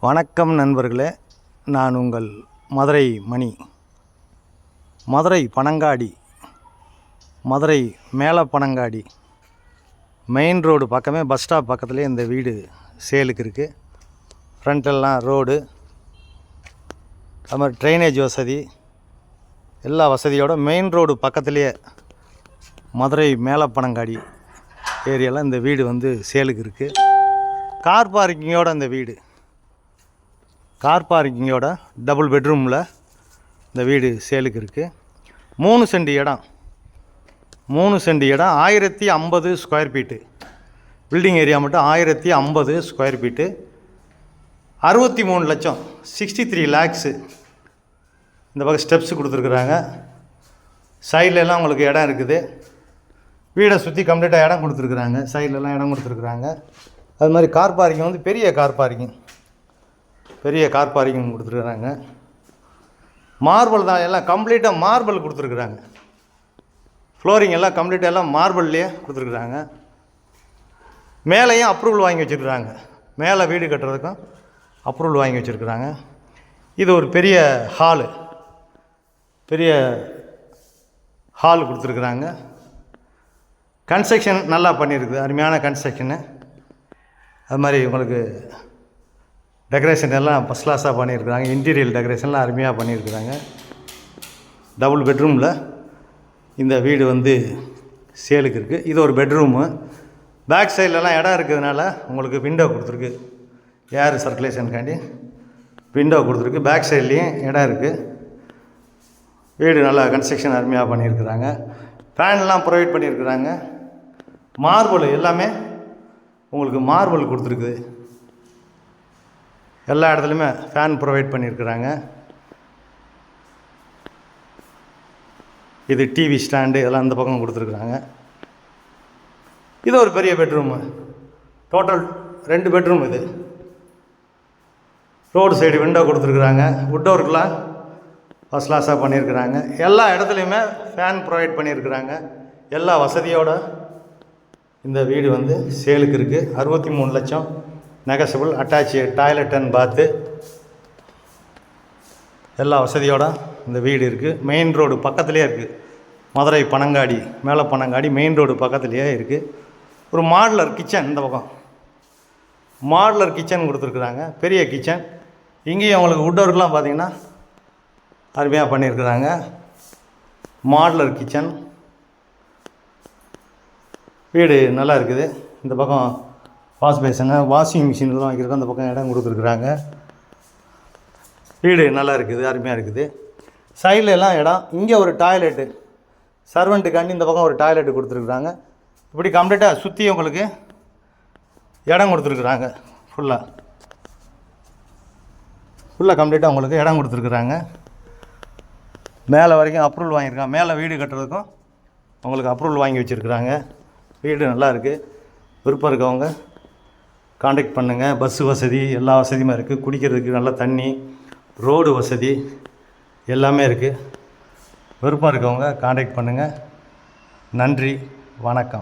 வணக்கம் நண்பர்களே, நான் உங்கள் மதுரை மணி. மதுரை பனங்காடி, மதுரை மேலே பனங்காடி மெயின் ரோடு பக்கமே, பஸ் ஸ்டாப் பக்கத்துலேயே இந்த வீடு சேலுக்கு இருக்குது. ஃப்ரண்ட்டெல்லாம் ரோடு, அது மாதிரி ட்ரைனேஜ் வசதி, எல்லா வசதியோட மெயின் ரோடு பக்கத்துலேயே மதுரை மேலே பனங்காடி ஏரியாவில் இந்த வீடு வந்து சேலுக்கு இருக்குது. கார் பார்க்கிங்கோட இந்த வீடு, கார் பார்க்கிங்கோட டபுள் பெட்ரூமில் இந்த வீடு சேலுக்கு இருக்குது. 3 சென்ட் இடம், 3 சென்ட் இடம், 1050 ஸ்கொயர் ஃபீட்டு. பில்டிங் ஏரியா மட்டும் 1050 ஸ்கொயர் ஃபீட்டு. 63 லட்சம், 63 லேக்ஸு. இந்த பக்கம் ஸ்டெப்ஸு கொடுத்துருக்குறாங்க. சைட்லலாம் உங்களுக்கு இடம் இருக்குது. வீடை சுற்றி கம்ப்ளீட்டாக இடம் கொடுத்துருக்குறாங்க. சைட்லலாம் இடம் கொடுத்துருக்குறாங்க. அது மாதிரி கார் பார்க்கிங் வந்து பெரிய கார் பார்க்கிங், பெரிய கார் பார்க்கிங் கொடுத்துருக்குறாங்க. மார்பிள் தான், எல்லாம் கம்ப்ளீட்டாக மார்பிள் கொடுத்துருக்குறாங்க. ஃப்ளோரிங் எல்லாம் கம்ப்ளீட்டாக எல்லாம் மார்பிள்லேயே கொடுத்துருக்குறாங்க. மேலேயும் அப்ரூவல் வாங்கி வச்சுருக்குறாங்க. மேலே வீடு கட்டுறதுக்கும் அப்ரூவல் வாங்கி வச்சுருக்குறாங்க. இது ஒரு பெரிய ஹாலு, பெரிய ஹால் கொடுத்துருக்குறாங்க. கன்ஸ்ட்ரக்ஷன் நல்லா பண்ணியிருக்குது, அருமையான கன்ஸ்ட்ரக்ஷனு. அது மாதிரி உங்களுக்கு டெக்கரேஷன் எல்லாம் ஃபஸ்ட் கிளாஸாக பண்ணியிருக்கிறாங்க. இன்டீரியல் டெக்கரேஷன்லாம் அருமையாக பண்ணியிருக்கிறாங்க. டபுள் பெட்ரூமில் இந்த வீடு வந்து சேலுக்கு இருக்குது. இது ஒரு பெட்ரூமு. பேக் சைட்லலாம் இடம் இருக்கிறதுனால உங்களுக்கு விண்டோ கொடுத்துருக்கு, ஏர் சர்க்குலேஷனுக்காண்டி விண்டோ கொடுத்துருக்கு. பேக் சைட்லேயும் இடம் இருக்குது. வீடு நல்லா கன்ஸ்ட்ரக்ஷன் அருமையாக பண்ணியிருக்கிறாங்க. ஃபேன்லாம் ப்ரொவைட் பண்ணியிருக்கிறாங்க. மார்பிள் எல்லாமே உங்களுக்கு மார்பிள் கொடுத்துருக்குது. எல்லா இடத்துலையுமே ஃபேன் ப்ரொவைட் பண்ணியிருக்கிறாங்க. இது டிவி ஸ்டாண்டு எல்லாம் இந்த பக்கம் கொடுத்துருக்குறாங்க. இது ஒரு பெரிய பெட்ரூமு. Total 2 bedroom. இது ரோடு சைடு விண்டோ கொடுத்துருக்குறாங்க. வுட் ஒர்க்லாம் ஃபஸ்ட் கிளாஸாக பண்ணியிருக்கிறாங்க. எல்லா இடத்துலையுமே ஃபேன் ப்ரொவைட் பண்ணியிருக்கிறாங்க. எல்லா வசதியோட இந்த வீடு வந்து சேலுக்கு இருக்குது. 63 லட்சம் நெகசபிள். அட்டாச்சு டாய்லெட் அண்ட் பாத்து, எல்லா வசதியோட இந்த வீடு இருக்குது. மெயின் ரோடு பக்கத்துலேயே இருக்குது. மதுரை பனங்காடி, மேலே பனங்காடி மெயின் ரோடு பக்கத்துலேயே இருக்குது. ஒரு மாடுலர் கிச்சன், இந்த பக்கம் மாடுலர் கிச்சன் கொடுத்துருக்குறாங்க. பெரிய கிச்சன். இங்கேயும் அவங்களுக்கு வுட் ஒர்க்லாம் பார்த்திங்கன்னா அருமையாக பண்ணியிருக்கிறாங்க. Modular kitchen. வீடு நல்லா இருக்குது. இந்த பக்கம் வாஷ் பேசனு, வாஷிங் மிஷின்லாம் வைக்கிறதுக்கு அந்த பக்கம் இடம் கொடுத்துருக்குறாங்க. வீடு நல்லா இருக்குது, அருமையாக இருக்குது. சைடில் எல்லாம் இடம். இங்கே ஒரு டாய்லெட்டு, சர்வெண்ட்டுக்காண்டி இந்த பக்கம் ஒரு டாய்லெட்டு கொடுத்துருக்குறாங்க. இப்படி கம்ப்ளீட்டாக சுற்றி உங்களுக்கு இடம் கொடுத்துருக்குறாங்க. ஃபுல்லாக கம்ப்ளீட்டாக உங்களுக்கு இடம் கொடுத்துருக்குறாங்க. மேலே வரைக்கும் அப்ரூவல் வாங்கியிருக்காங்க. மேலே வீடு கட்டுறதுக்கும் உங்களுக்கு அப்ரூவல் வாங்கி வச்சுருக்குறாங்க. வீடு நல்லா இருக்குது. விருப்பம் இருக்கவங்க காண்டாக்ட் பண்ணுங்கள். பஸ்ஸு வசதி எல்லா வசதியுமே இருக்குது. குடிக்கிறதுக்கு நல்ல தண்ணி, ரோடு வசதி எல்லாமே இருக்குது. விருப்பம் இருக்கவங்க காண்டாக்ட் பண்ணுங்கள். நன்றி, வணக்கம்.